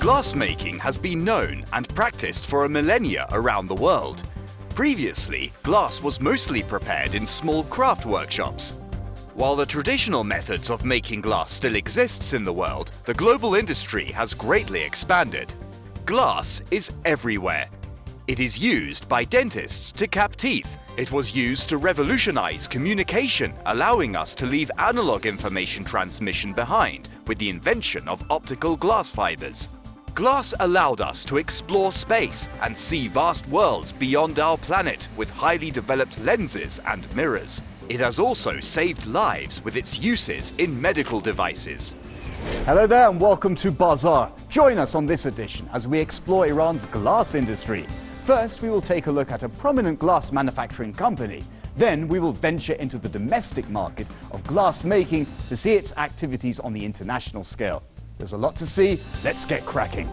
Glassmaking has been known and practiced for a millennia around the world. Previously, glass was mostly prepared in small craft workshops. While the traditional methods of making glass still exists in the world, the global industry has greatly expanded. Glass is everywhere. It is used by dentists to cap teeth. It was used to revolutionize communication, allowing us to leave analog information transmission behind with the invention of optical glass fibers. Glass allowed us to explore space and see vast worlds beyond our planet with highly developed lenses and mirrors. It has also saved lives with its uses in medical devices. Hello there and welcome to Bazaar. Join us on this edition as we explore Iran's glass industry. First, we will take a look at a prominent glass manufacturing company. Then we will venture into the domestic market of glass making to see its activities on the international scale. There's a lot to see. Let's get cracking.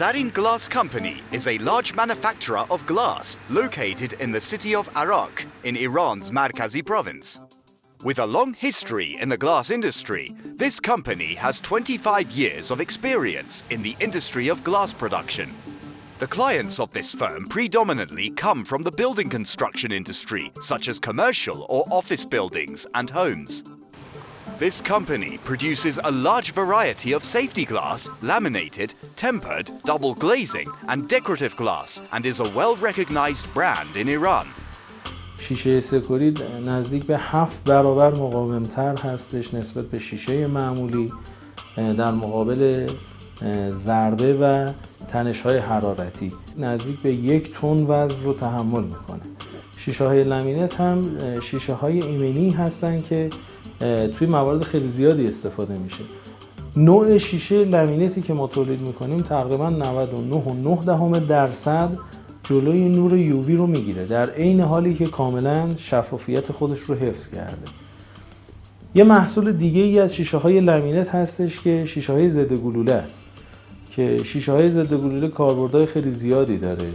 Zarin Glass Company is a large manufacturer of glass located in the city of Arak in Iran's Markazi province. With a long history in the glass industry, this company has 25 years of experience in the industry of glass production. The clients of this firm predominantly come from the building construction industry, such as commercial or office buildings and homes. This company produces a large variety of safety glass, laminated, tempered, double glazing and decorative glass and is a well-recognized brand in Iran. شیشه سکورید نزدیک به 7 برابر مقاومتر هستش نسبت به شیشه معمولی در مقابل ضربه و تنش‌های حرارتی. نزدیک به 1 تن وزن رو تحمل میکنه. شیشه‌های لامینت هم شیشه‌های ایمنی هستن که توی موارد خیلی زیادی استفاده میشه. نوع شیشه لامینتی که ما تولید میکنیم تقریبا 99.9% جلوی نور یووی رو میگیره، در عین حالی که کاملا شفافیت خودش رو حفظ کرده. یه محصول دیگه ای از شیشه های لامینت هستش که شیشه های ضد گلوله است که شیشه های ضد گلوله کاربردهای خیلی زیادی داره،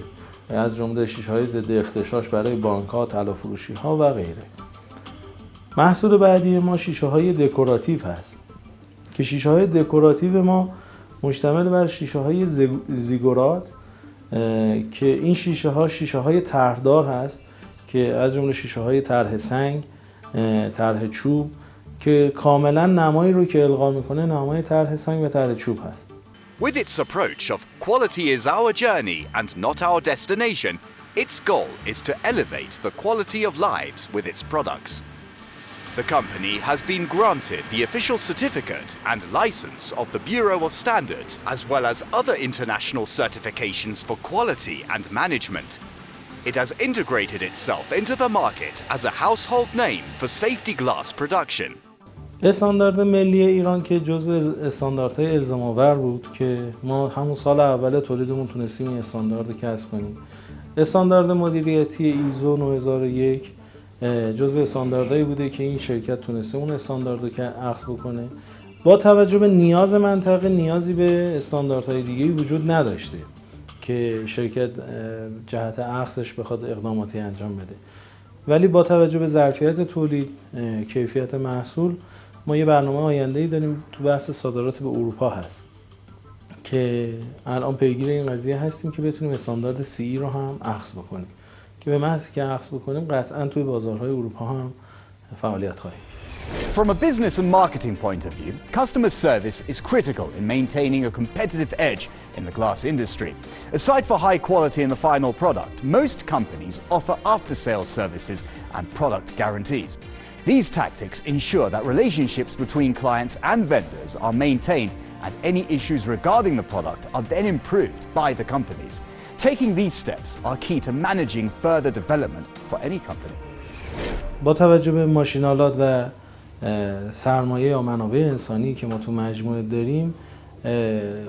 از جمله شیشه های ضد اغتشاش برای بانک ها، طلافروشی ها و غیره. محصول بعدی ما شیشه های دکوراتیو هست که شیشه های دکوراتیو ما مشتمل بر شیشه های زیگورات که این شیشه های طرحدار هست که از جمله شیشه های طرح سنگ، طرح چوب که کاملا نمایی رو که القا میکنه نمای طرح سنگ و طرح چوب هست. With its approach of quality is our journey and not our destination, its goal is to elevate the quality of lives with its products. The company has been granted the official certificate and license of the Bureau of Standards, as well as other international certifications for quality and management. It has integrated itself into the market as a household name for safety glass production. استاندارد ملی ایران که جزء استانداردهای الزام آور بود که ما همون سال اول تولیدمون تونستیم این استاندارد کسب کنیم. استاندارد مدیریتی ایزو 9001 جزء استانداردهایی بوده که این شرکت تونسته اون استاندارد رو اخذ بکنه. با توجه به نیاز منطقه نیازی به استانداردهای دیگه‌ای وجود نداشته که شرکت جهت اخذش بخواد اقداماتی انجام بده. ولی با توجه به ظرفیت تولید، کیفیت محصول، ما یه برنامه آینده‌ای داریم تو بحث صادرات به اروپا هست که الان پیگیر این قضیه هستیم که بتونیم استاندارد CE رو هم اخذ بکنیم که به محضی که اخذ بکنیم قطعاً توی بازارهای اروپا هم فعالیت خواهیم. From a business and marketing point of view, customer service is critical in maintaining a competitive edge in the glass industry. Aside for high quality in the final product, most companies offer after-sales services and product guarantees. These tactics ensure that relationships between clients and vendors are maintained and any issues regarding the product are then improved by the companies. Taking these steps are key to managing further development for any company. با توجه به ماشینالات و سرمایه یا منابع انسانی که ما تو مجموعه داریم،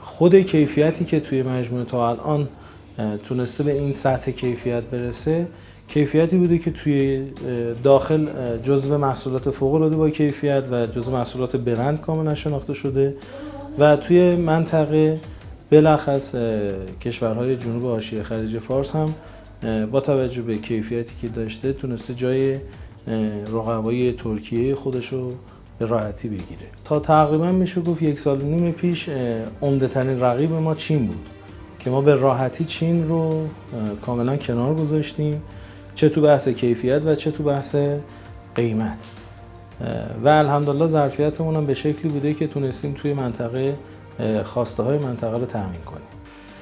خود کیفیتی که توی مجموعه تا الان تونسته به این سطح کیفیت برسه کیفیتی بوده که توی داخل جزو محصولات فوق‌العاده با کیفیت و جزو محصولات برند کاملا شناخته شده و توی منطقه بلخص کشورهای جنوب حاشیه خلیج فارس هم با توجه به کیفیتی که داشته تونسته جای رقبای ترکیه خودش رو به راحتی بگیره. تا تقریبا میشه گفت 1.5 سال پیش عمده‌ترین رقیب ما چین بود که ما به راحتی چین رو کاملا کنار گذاشتیم، چه تو بحث کیفیت و چه تو بحث قیمت و الحمدلله ظرفیتمون هم به شکلی بوده که تونستیم توی منطقه خواسته های منطقه رو تامین کنیم.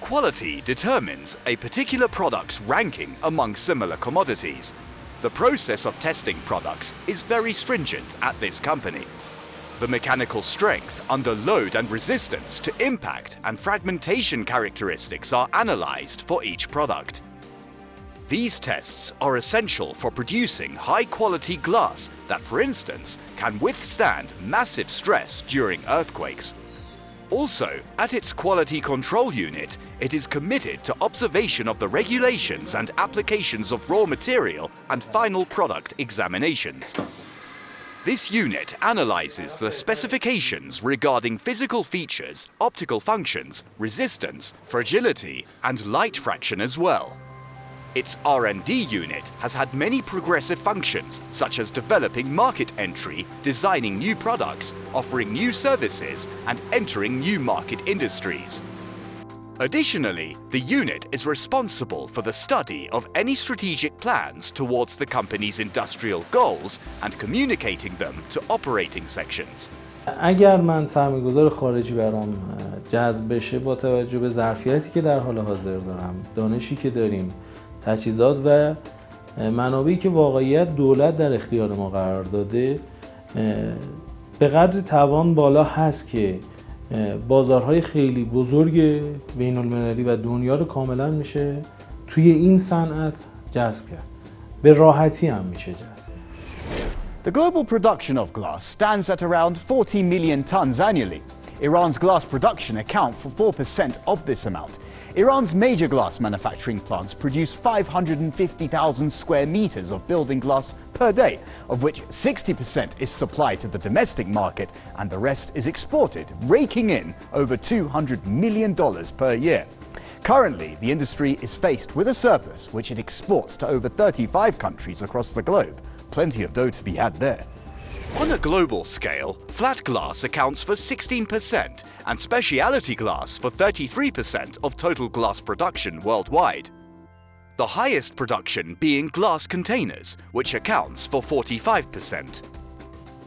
Quality determines a particular product's ranking among similar commodities. The process of testing products is very stringent at this company. The mechanical strength under load and resistance to impact and fragmentation characteristics are analyzed for each product. These tests are essential for producing high-quality glass that, for instance, can withstand massive stress during earthquakes. Also, at its quality control unit, it is committed to observation of the regulations and applications of raw material and final product examinations. This unit analyzes the specifications regarding physical features, optical functions, resistance, fragility, and light fraction as well. Its R&D unit has had many progressive functions, such as developing market entry, designing new products, offering new services, and entering new market industries. Additionally, the unit is responsible for the study of any strategic plans towards the company's industrial goals and communicating them to operating sections. اگر من سرمایه‌گذار خارجی برام جذب بشه با توجه به ظرفیتی که در حال حاضر دارم، دانشی که داریم، تجهیزات و منابعی که واقعیت دولت در اختیار ما قرار داده، به قدر توان بالا هست که بازارهای خیلی بزرگ بین المللی و دنیا رو کاملا میشه توی این صنعت جذب کرد. به راحتی هم میشه جذب. The global production of glass stands at around 40 million tons annually. Iran's glass production account for 4% of this amount. Iran's major glass manufacturing plants produce 550,000 square meters of building glass per day, of which 60% is supplied to the domestic market and the rest is exported, raking in over $200 million per year. Currently, the industry is faced with a surplus, which it exports to over 35 countries across the globe. Plenty of dough to be had there. On a global scale, flat glass accounts for 16% and specialty glass for 33% of total glass production worldwide. The highest production being glass containers, which accounts for 45%.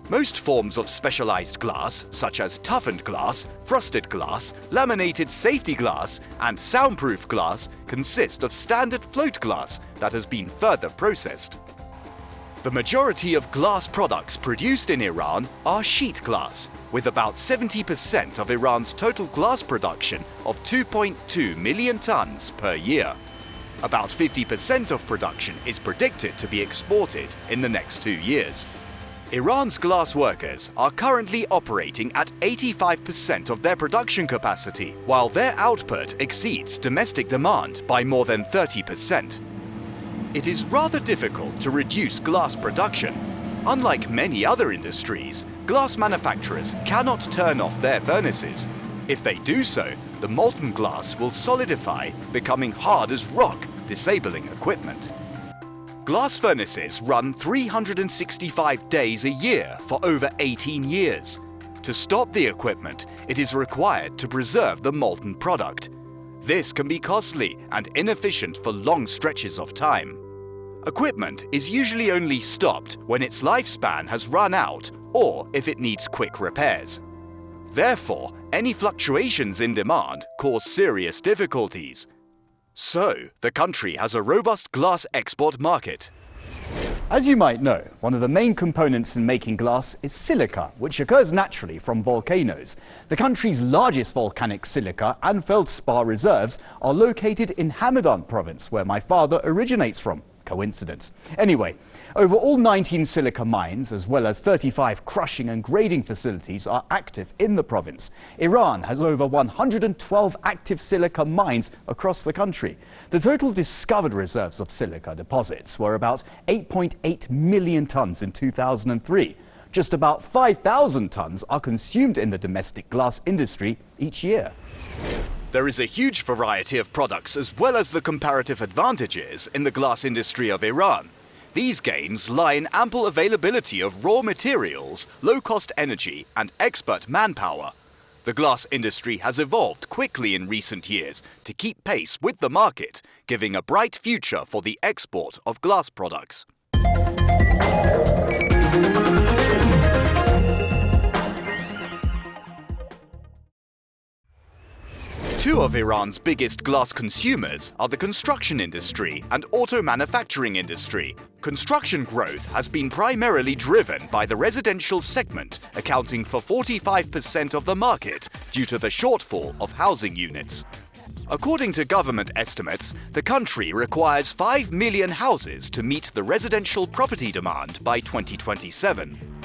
Most forms of specialized glass, such as toughened glass, frosted glass, laminated safety glass, and soundproof glass, consist of standard float glass that has been further processed. The majority of glass products produced in Iran are sheet glass, with about 70% of Iran's total glass production of 2.2 million tons per year. About 50% of production is predicted to be exported in the next 2 years. Iran's glass workers are currently operating at 85% of their production capacity, while their output exceeds domestic demand by more than 30%. It is rather difficult to reduce glass production. Unlike many other industries, glass manufacturers cannot turn off their furnaces. If they do so, the molten glass will solidify, becoming hard as rock, disabling equipment. Glass furnaces run 365 days a year for over 18 years. To stop the equipment, it is required to preserve the molten product. This can be costly and inefficient for long stretches of time. Equipment is usually only stopped when its lifespan has run out or if it needs quick repairs. Therefore, any fluctuations in demand cause serious difficulties. So, the country has a robust glass export market. As you might know, one of the main components in making glass is silica, which occurs naturally from volcanoes. The country's largest volcanic silica and feldspar reserves are located in Hamadan province, where my father originates from. coincidence. Anyway, over all 19 silica mines, as well as 35 crushing and grading facilities, are active in the province. Iran has over 112 active silica mines across the country. The total discovered reserves of silica deposits were about 8.8 million tons in 2003. Just about 5,000 tons are consumed in the domestic glass industry each year. There is a huge variety of products as well as the comparative advantages in the glass industry of Iran. These gains lie in ample availability of raw materials, low-cost energy and expert manpower. The glass industry has evolved quickly in recent years to keep pace with the market, giving a bright future for the export of glass products. Two of Iran's biggest glass consumers are the construction industry and auto manufacturing industry. Construction growth has been primarily driven by the residential segment, accounting for 45% of the market due to the shortfall of housing units. According to government estimates, the country requires 5 million houses to meet the residential property demand by 2027.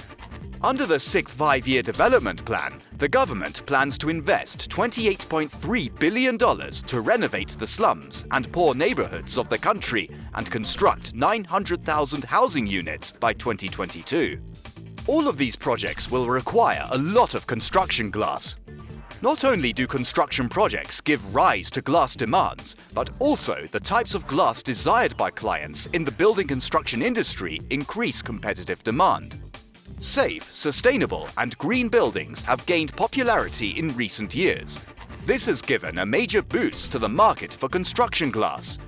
Under the sixth five-year development plan, the government plans to invest $28.3 billion to renovate the slums and poor neighborhoods of the country and construct 900,000 housing units by 2022. All of these projects will require a lot of construction glass. Not only do construction projects give rise to glass demands, but also the types of glass desired by clients in the building construction industry increase competitive demand. Safe, sustainable and green buildings have gained popularity in recent years. This has given a major boost to the market for construction glass.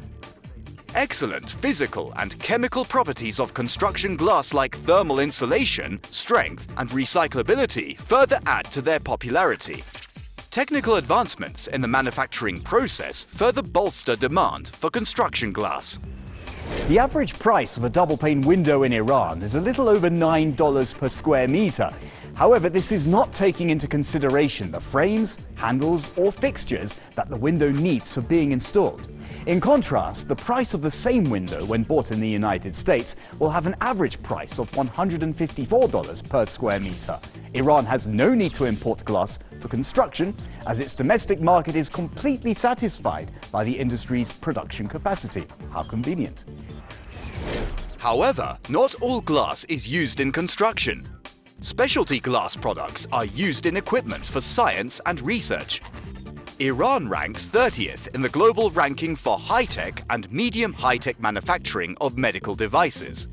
Excellent physical and chemical properties of construction glass like thermal insulation, strength and recyclability further add to their popularity. Technical advancements in the manufacturing process further bolster demand for construction glass. The average price of a double-pane window in Iran is a little over $9 per square meter. However, this is not taking into consideration the frames, handles or fixtures that the window needs for being installed. In contrast, the price of the same window when bought in the United States will have an average price of $154 per square meter. Iran has no need to import glass for construction, as its domestic market is completely satisfied by the industry's production capacity. How convenient. However, not all glass is used in construction. Specialty glass products are used in equipment for science and research. Iran ranks 30th in the global ranking for high-tech and medium high-tech manufacturing of medical devices.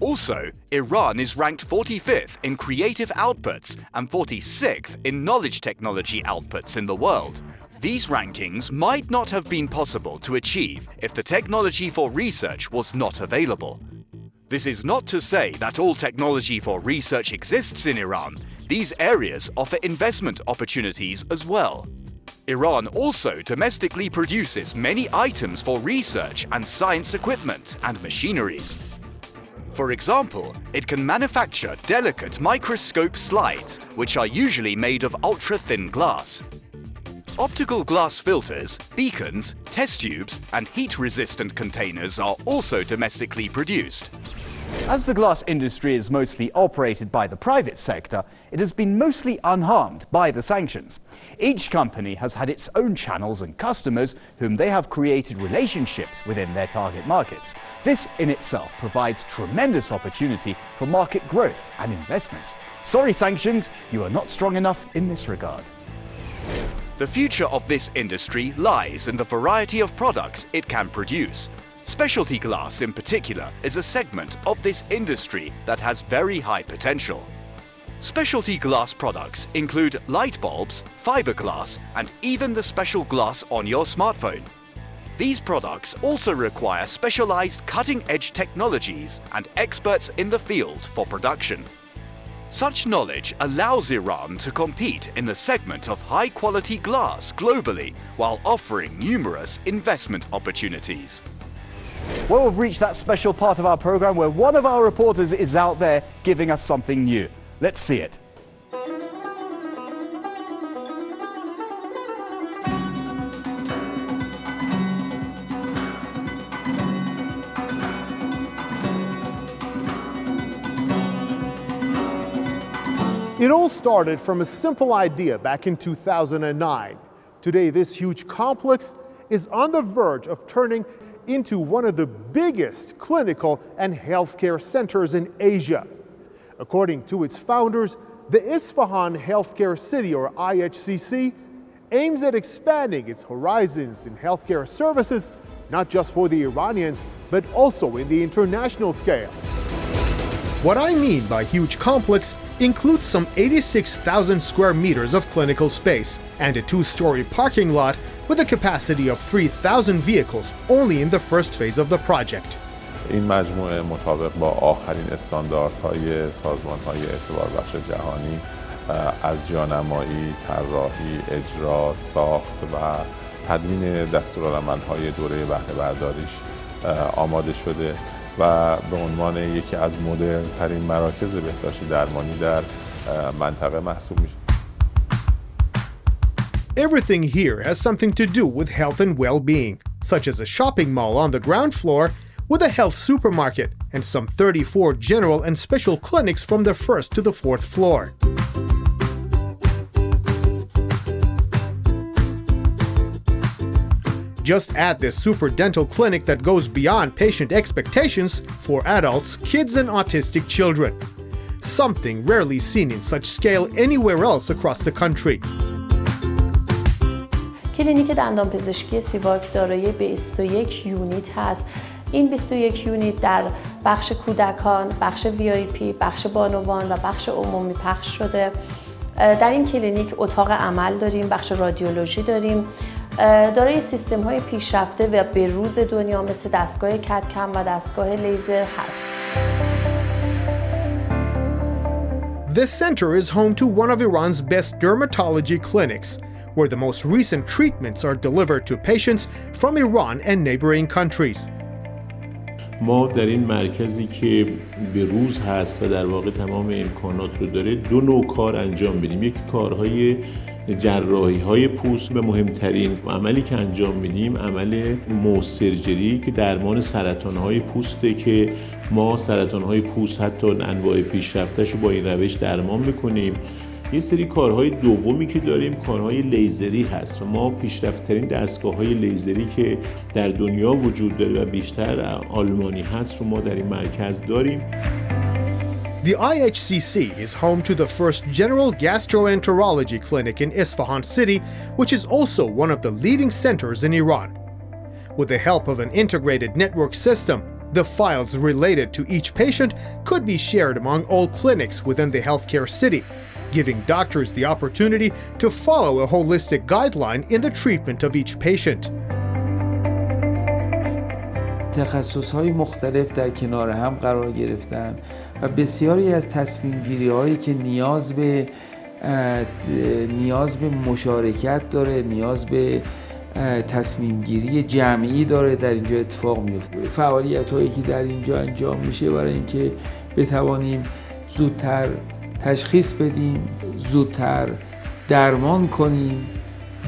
Also, Iran is ranked 45th in creative outputs and 46th in knowledge technology outputs in the world. These rankings might not have been possible to achieve if the technology for research was not available. This is not to say that all technology for research exists in Iran. These areas offer investment opportunities as well. Iran also domestically produces many items for research and science equipment and machineries. For example, it can manufacture delicate microscope slides, which are usually made of ultra-thin glass. Optical glass filters, beacons, test tubes, and heat-resistant containers are also domestically produced. As the glass industry is mostly operated by the private sector, it has been mostly unharmed by the sanctions. Each company has had its own channels and customers whom they have created relationships within their target markets. This in itself provides tremendous opportunity for market growth and investments. Sorry, sanctions, you are not strong enough in this regard. The future of this industry lies in the variety of products it can produce. Specialty glass in particular is a segment of this industry that has very high potential. Specialty glass products include light bulbs, fiberglass, and even the special glass on your smartphone. These products also require specialized cutting-edge technologies and experts in the field for production. Such knowledge allows Iran to compete in the segment of high-quality glass globally while offering numerous investment opportunities. Well, we've reached that special part of our program where one of our reporters is out there giving us something new. Let's see it. It all started from a simple idea back in 2009. Today, this huge complex is on the verge of turning into one of the biggest clinical and healthcare centers in Asia. According to its founders, the Isfahan Healthcare City, or IHCC, aims at expanding its horizons in healthcare services, not just for the Iranians, but also in the international scale. What I mean by huge complex includes some 86,000 square meters of clinical space and a two-story parking lot with a capacity of 3,000 vehicles only in the first phase of the project. این مجموعه مطابق با آخرین استانداردهای سازمان‌های اعتباربخش جهانی از جانمایی، طراحی، اجرا، ساخت و تدوین دستورالعمل‌های دوره بهره برداریش آماده شده و به عنوان یکی از مدرن‌ترین مراکز بهداشت درمانی در منطقه محسوب میشه. Everything here has something to do with health and well-being, such as a shopping mall on the ground floor with a health supermarket and some 34 general and special clinics from the first to the fourth floor. Just add this super dental clinic that goes beyond patient expectations for adults, kids, and autistic children. Something rarely seen in such scale anywhere else across the country. کلینیک دندانپزشکی سیواک دارای 21 یونیت هست. این 21 یونیت در بخش کودکان، بخش VIP، بخش بانوان و بخش عمومی پخش شده. در این کلینیک اتاق عمل داریم، بخش رادیولوژی داریم. دارای سیستم‌های پیشرفته و به روز دنیا مثل دستگاه کدکم و دستگاه لیزر هست. This center is home to one of Iran's best dermatology clinics, where the most recent treatments are delivered to patients from Iran and neighboring countries. ما در این مرکزی که به روز هست و در واقع تمام امکانات رو داره دو نوع کار انجام میدیم. یکی کارهای جراحی‌های پوست و مهمترین عملی که انجام میدیم عمل موسرجری که درمان سرطان‌های پوسته که ما سرطان‌های پوست حتی انواع پیشرفته‌شو با این روش درمان میکنیم. یه سری کارهای دومی که داریم کارهای لیزری هست و ما پیشرفت‌ترین دستگاه‌های لیزری که در دنیا وجود داره و بیشتر آلمانی هست رو ما در این مرکز داریم. The IHCC is home to the first general gastroenterology clinic in Isfahan City, which is also one of the leading centers in Iran. With the help of an integrated network system, the files related to each patient could be shared among all clinics within the healthcare city, giving doctors the opportunity to follow a holistic guideline in the treatment of each patient. تخصص‌های مختلف در کنار هم قرار گرفتن و بسیاری از تصمیم‌گیری‌هایی که نیاز به مشارکت داره، نیاز به تصمیم‌گیری جمعی داره در اینجا اتفاق میفته. فعالیت‌هایی که در اینجا انجام میشه برای اینکه بتوانیم زودتر تشخیص بدیم، زودتر درمان کنیم،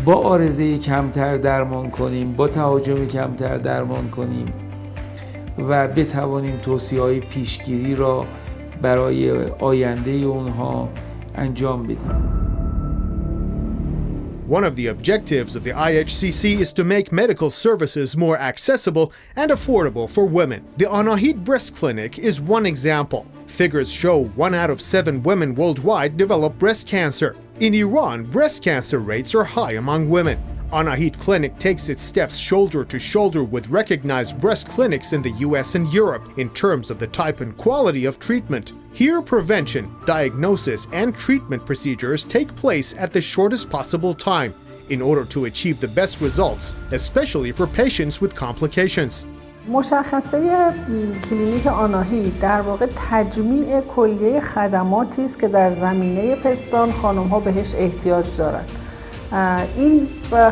با عارضه کمتر درمان کنیم، با تهاجم کمتر درمان کنیم و بتوانیم توصیه‌های پیشگیری را برای آینده اونها انجام بدیم. One of the objectives of the IHCC is to make medical services more accessible and affordable for women. The Anahit Breast Clinic is one example. Figures show 1 out of 7 women worldwide develop breast cancer. In Iran, breast cancer rates are high among women. Anahit Clinic takes its steps shoulder to shoulder with recognized breast clinics in the US and Europe in terms of the type and quality of treatment. Here, prevention, diagnosis, and treatment procedures take place at the shortest possible time in order to achieve the best results, especially for patients with complications. مشخصه کلینیک آناهیت در واقع تجمیع کلیه خدماتی است که در زمینه پستان خانم‌ها بهش احتیاج دارند. این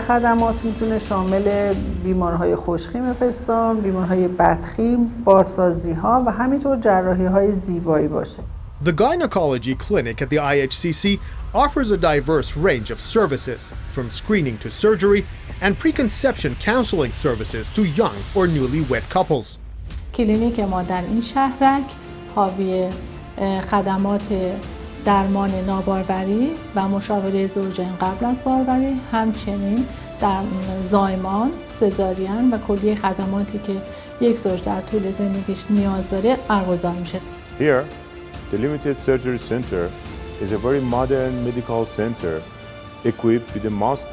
خدمات میتونه شامل بیمارهای خوشخیم پستان، بیمارهای بدخیم، بازسازی‌ها و همینطور جراحی‌های زیبایی باشه. The gynecology clinic at the IHCC offers a diverse range of services, from screening to surgery and preconception counseling services to young or newlywed couples. کلینیک ما در این شهرک حاوی خدمات درمان ناباروری و مشاوره زوجین قبل از باروری، همچنین در زایمان، سزارین و کلیه خدماتی که یک زوج در طول زندگیش نیاز داره برگزار میشه. Here, the Limited Surgery Center is a very modern medical center equipped with the most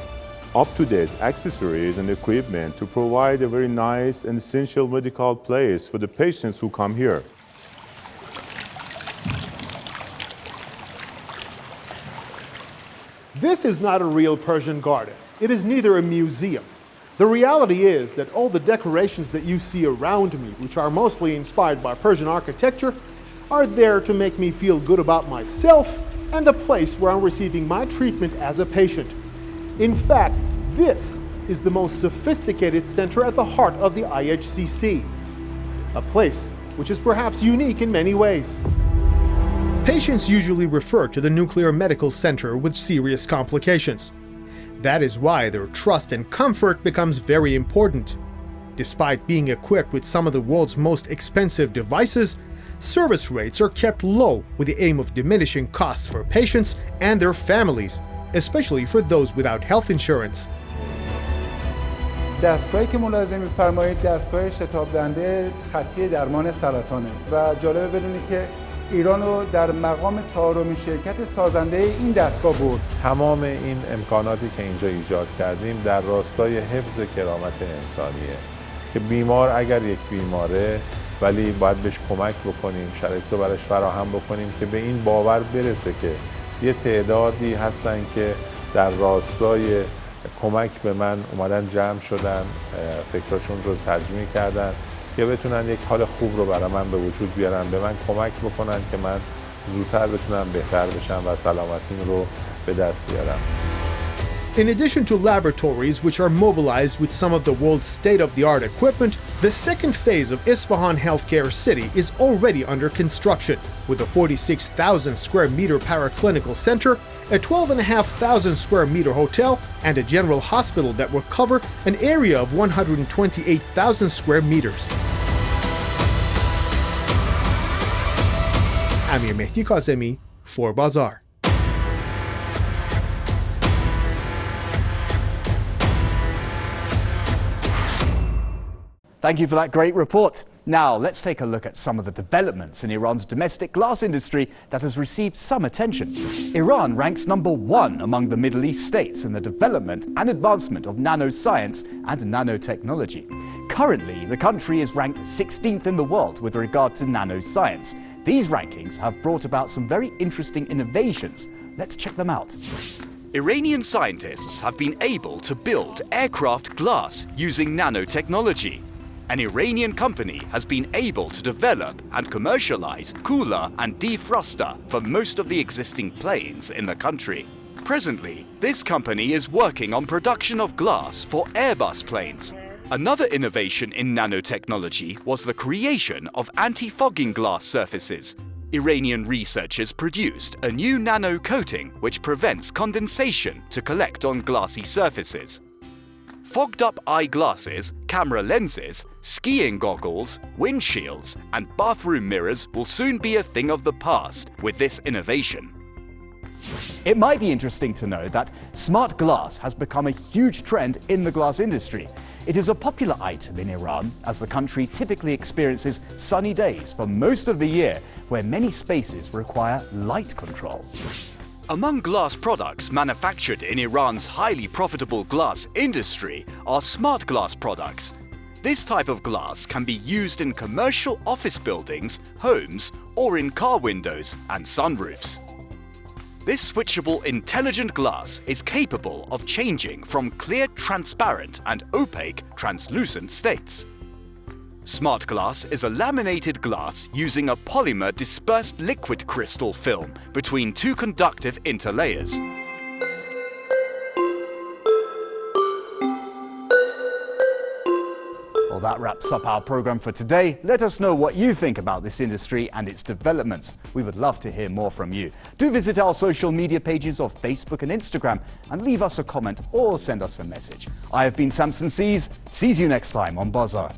up-to-date accessories and equipment to provide a very nice and essential medical place for the patients who come here. This is not a real Persian garden. It is neither a museum. The reality is that all the decorations that you see around me, which are mostly inspired by Persian architecture, are there to make me feel good about myself and the place where I'm receiving my treatment as a patient. In fact, this is the most sophisticated center at the heart of the IHCC, a place which is perhaps unique in many ways. Patients usually refer to the nuclear medical center with serious complications. That is why their trust and comfort becomes very important. Despite being equipped with some of the world's most expensive devices, service rates are kept low with the aim of diminishing costs for patients and their families, especially for those without health insurance. دستگاهی که ملاحظه می‌فرمایید دستگاه شتاب دهنده خطی درمان سرطانه و جالبه بدونید که ایران رو در مقام 4مین شرکت سازنده این دستگاه برد. تمام این امکاناتی که اینجا ایجاد کردیم در راستای حفظ کرامت انسانیه که بیمار اگر یک بیماره ولی باید بهش کمک بکنیم، شرایط رو براش فراهم بکنیم که به این باور برسه که یه تعدادی هستن که در راستای کمک به من اومدن جمع شدن، فکراشون رو تجمیع کردن که بتونن یک حال خوب رو برای من به وجود بیارن، به من کمک بکنن که من زودتر بتونم بهتر بشم و سلامتیم رو به دست بیارم. In addition to laboratories which are mobilized with some of the world's state-of-the-art equipment, the second phase of Isfahan Healthcare City is already under construction, with a 46,000 square meter paraclinical center, a 12,500 square meter hotel, and a general hospital that will cover an area of 128,000 square meters. Amir Mehdi Kazemi for Bazaar. Thank you for that great report. Now, let's take a look at some of the developments in Iran's domestic glass industry that has received some attention. Iran ranks #1 among the Middle East states in the development and advancement of nanoscience and nanotechnology. Currently, the country is ranked 16th in the world with regard to nanoscience. These rankings have brought about some very interesting innovations. Let's check them out. Iranian scientists have been able to build aircraft glass using nanotechnology. An Iranian company has been able to develop and commercialize cooler and defroster for most of the existing planes in the country. Presently, this company is working on production of glass for Airbus planes. Another innovation in nanotechnology was the creation of anti-fogging glass surfaces. Iranian researchers produced a new nano coating which prevents condensation to collect on glassy surfaces. Fogged-up eyeglasses, camera lenses, skiing goggles, windshields, and bathroom mirrors will soon be a thing of the past with this innovation. It might be interesting to know that smart glass has become a huge trend in the glass industry. It is a popular item in Iran as the country typically experiences sunny days for most of the year where many spaces require light control. Among glass products manufactured in Iran's highly profitable glass industry are smart glass products. This type of glass can be used in commercial office buildings, homes, or in car windows and sunroofs. This switchable intelligent glass is capable of changing from clear transparent and opaque translucent states. Smart glass is a laminated glass using a polymer dispersed liquid crystal film between two conductive interlayers. Well, that wraps up our program for today. Let us know what you think about this industry and its developments. We would love to hear more from you. Do visit our social media pages of Facebook and Instagram and leave us a comment or send us a message. I have been Samson Sees. See you next time on Bazaar.